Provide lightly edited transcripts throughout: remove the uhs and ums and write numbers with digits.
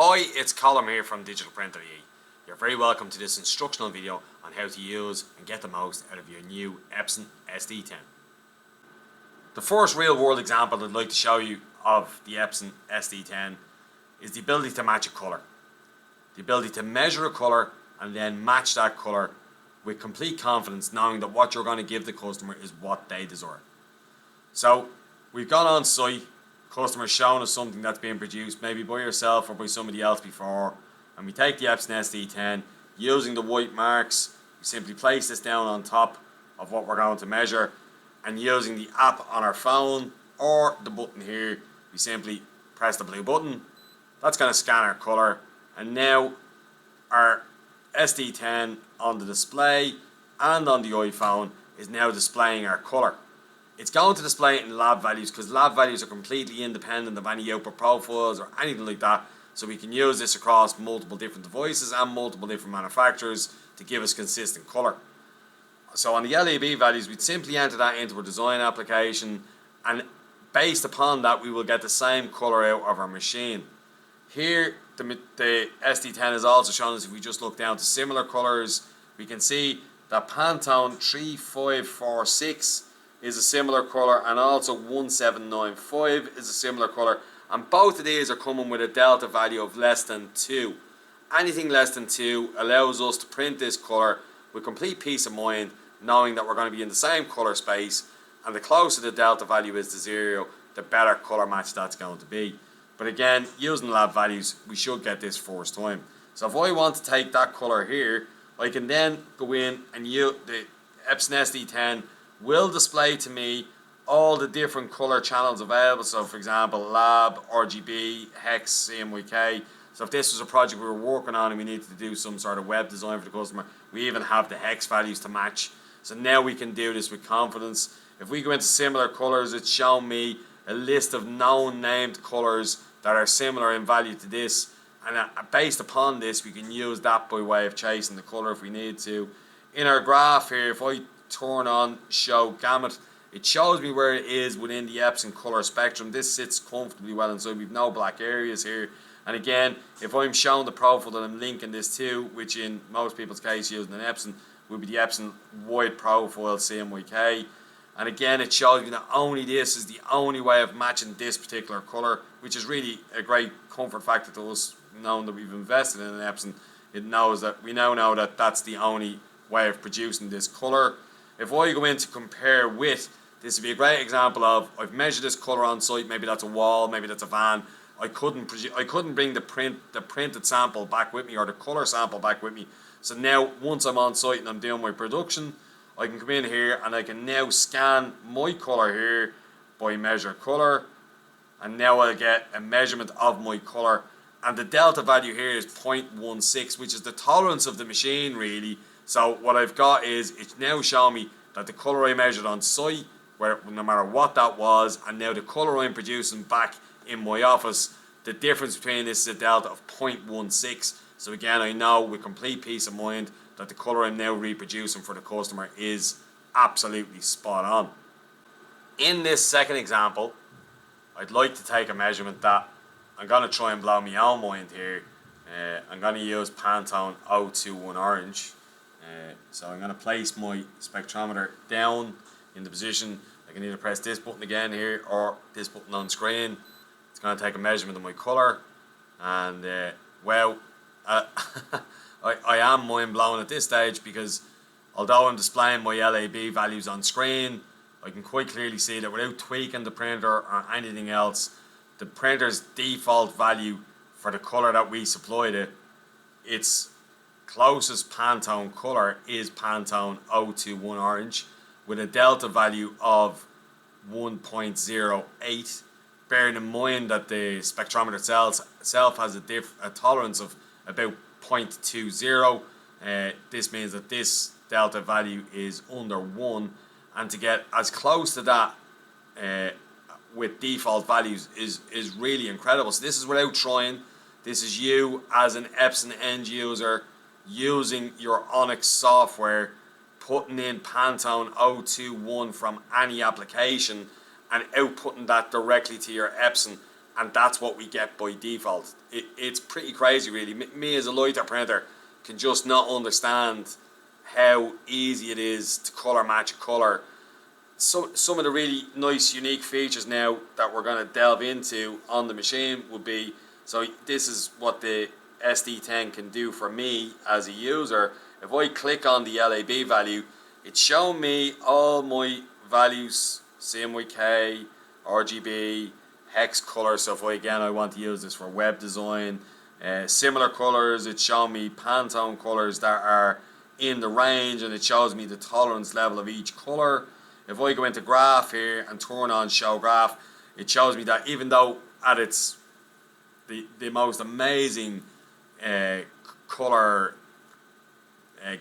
Hi, it's Colin here from Digital Printer.ie. You're very welcome to this instructional video on how to use and get the most out of your new EPSON SD10. The first real world example I'd like to show you of the EPSON SD10 is the ability to match a colour. The ability to measure a colour and then match that colour with complete confidence, knowing that what you're going to give the customer is what they deserve. So we've gone on site, customers shown us something that's being produced maybe by yourself or by somebody else before, and we take the EPSON SD10 using the white marks. We simply place this down on top of what we're going to measure, and using the app on our phone or the button here, we simply press the blue button. That's going to scan our colour, and now our SD10 on the display and on the iPhone is now displaying our colour. It's going to display it in lab values because lab values are completely independent of any output profiles or anything like that. So we can use this across multiple different devices and multiple different manufacturers to give us consistent colour. So on the LAB values, we'd simply enter that into a design application, and based upon that we will get the same colour out of our machine. Here the SD10 is also showing us, if we just look down to similar colours, we can see that Pantone 3546 is a similar colour, and also 1795 is a similar colour, and both of these are coming with a delta value of less than 2. Anything less than 2 allows us to print this colour with complete peace of mind, knowing that we're going to be in the same colour space, and the closer the delta value is to 0, the better colour match that's going to be. But again, using lab values, we should get this first time. So if I want to take that colour here, I can then go in and use the EPSON SD10 will display to me all the different colour channels available. So for example, lab, RGB, hex, CMYK. So if this was a project we were working on and we needed to do some sort of web design for the customer, we even have the hex values to match. So now we can do this with confidence. If we go into similar colours, it's shown me a list of known named colours that are similar in value to this, and based upon this we can use that by way of chasing the colour if we need to. In our graph here, if I turn on show gamut, it shows me where it is within the EPSON colour spectrum. This sits comfortably well inside. We've no black areas here, and again, if I'm showing the profile that I'm linking this to, which in most people's case using an EPSON will be the EPSON wide profile CMYK, and again it shows me that only this is the only way of matching this particular colour, which is really a great comfort factor to us, knowing that we've invested in an EPSON. It knows that we now know that that's the only way of producing this colour. If I go in to compare with, this would be a great example of, I've measured this colour on site, maybe that's a wall, maybe that's a van. I couldn't bring the printed sample back with me, or the colour sample back with me. So now once I'm on site and I'm doing my production, I can come in here and I can now scan my colour here by measure colour, and now I'll get a measurement of my colour, and the delta value here is 0.16, which is the tolerance of the machine really. So what I've got is, it's now showing me that the colour I measured on site, where no matter what that was, and now the colour I'm producing back in my office, the difference between this is a delta of 0.16. So again, I know with complete peace of mind that the colour I'm now reproducing for the customer is absolutely spot on. In this second example, I'd like to take a measurement that I'm going to try and blow my own mind here. I'm going to use Pantone 021 Orange. So I'm going to place my spectrometer down in the position. I can either press this button again here or this button on screen. It's going to take a measurement of my colour, and well, I am mind blown at this stage, because although I'm displaying my LAB values on screen, I can quite clearly see that without tweaking the printer or anything else, the printer's default value for the colour that we supplied it, its closest Pantone colour is Pantone 021 Orange with a delta value of 1.08. Bearing in mind that the spectrometer itself has a tolerance of about 0.20. This means that this delta value is under 1, and to get as close to that with default values is really incredible. So this is without trying. This is you as an EPSON end user using your Onyx software, putting in Pantone 021 from any application and outputting that directly to your EPSON, and that's what we get by default. It's pretty crazy, really. Me as a lighter printer can just not understand how easy it is to colour match a colour. So some of the really nice unique features now that we're going to delve into on the machine would be, so this is what the SD10 can do for me as a user. If I click on the LAB value, it's showing me all my values, CMYK, RGB, hex colour. So if I want to use this for web design, similar colours, it's showing me Pantone colours that are in the range, and it shows me the tolerance level of each colour. If I go into graph here and turn on show graph, it shows me that even though at its the most amazing colour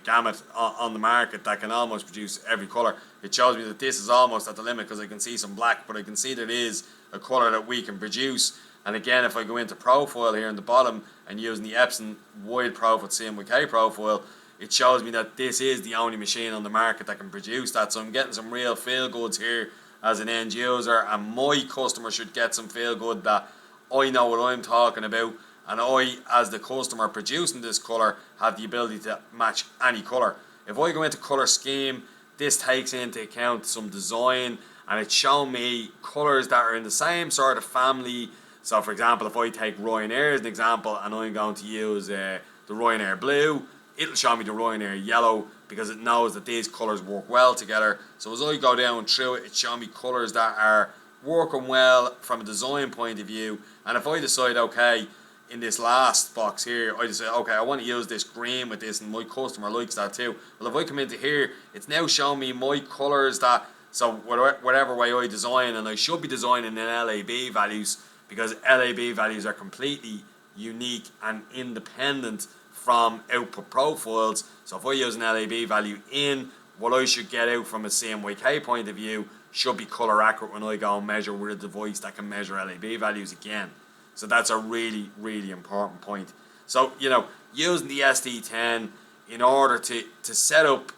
gamut on the market that can almost produce every colour, it shows me that this is almost at the limit, because I can see some black, but I can see there is a colour that we can produce. And again, if I go into profile here in the bottom and using the EPSON wide profile CMYK profile, it shows me that this is the only machine on the market that can produce that. So I'm getting some real feel goods here as an end user, and my customer should get some feel good that I know what I'm talking about, and I, as the customer producing this colour, have the ability to match any colour. If I go into colour scheme, this takes into account some design, and it's showing me colours that are in the same sort of family. So for example, if I take Ryanair as an example, and I'm going to use the Ryanair blue, it'll show me the Ryanair yellow, because it knows that these colours work well together. So as I go down through it, it's showing me colours that are working well from a design point of view. And if I decide, okay, in this last box here, I decide, okay, I want to use this green with this, and my customer likes that too. Well, if I come into here, it's now showing me my colours that, so whatever way I design, and I should be designing in LAB values, because LAB values are completely unique and independent from output profiles. So if I use an LAB value in, what I should get out from a CMYK point of view should be colour accurate when I go and measure with a device that can measure LAB values again. So that's a really, really important point. So, you know, using the SD10 in order to set up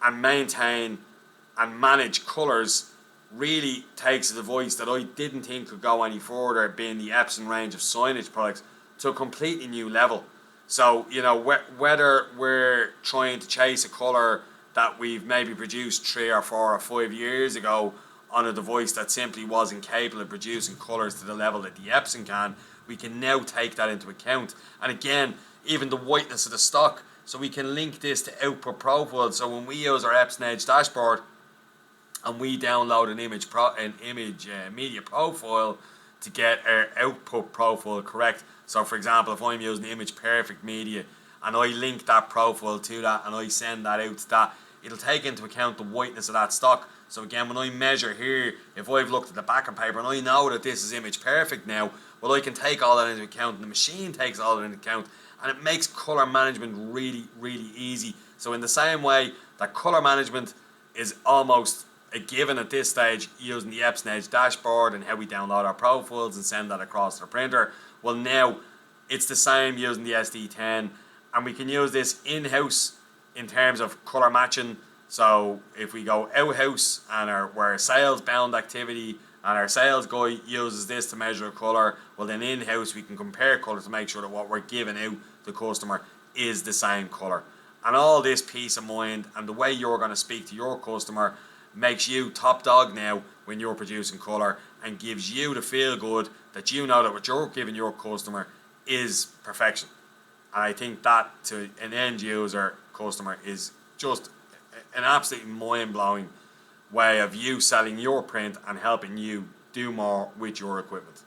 and maintain and manage colours really takes a device that I didn't think could go any further, being the EPSON range of signage products, to a completely new level. So, you know, whether we're trying to chase a colour that we've maybe produced 3 or 4 or 5 years ago on a device that simply wasn't capable of producing colours to the level that the EPSON can, we can now take that into account. And again, even the whiteness of the stock, so we can link this to output profiles. So when we use our EPSON Edge dashboard and we download an image media profile to get our output profile correct. So for example, if I'm using Image Perfect Media and I link that profile to that and I send that out to that, it'll take into account the whiteness of that stock. So again, when I measure here, if I've looked at the backing paper and I know that this is Image Perfect now, well, I can take all that into account, and the machine takes all that into account, and it makes colour management really, really easy. So in the same way that colour management is almost a given at this stage using the EPSON Edge dashboard and how we download our profiles and send that across to the printer, well, now it's the same using the SD10, and we can use this in-house in terms of colour matching. So if we go out-house and we're a sales-bound activity and our sales guy uses this to measure a colour, well then in-house we can compare colours to make sure that what we're giving out to the customer is the same colour. And all this peace of mind and the way you're going to speak to your customer makes you top dog now when you're producing colour, and gives you the feel good that you know that what you're giving your customer is perfection. And I think that to an end user customer is just an absolutely mind-blowing way of you selling your print and helping you do more with your equipment.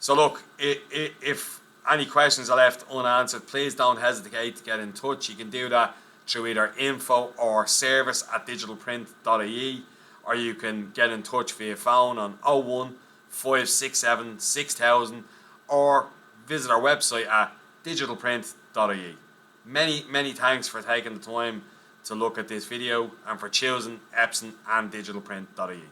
So look, if any questions are left unanswered, please don't hesitate to get in touch. You can do that through either info or service@digitalprint.ie, or you can get in touch via phone on 01 567 6000, or visit our website at digitalprint.ie. Many thanks for taking the time to look at this video and for choosing EPSON and digitalprint.ie.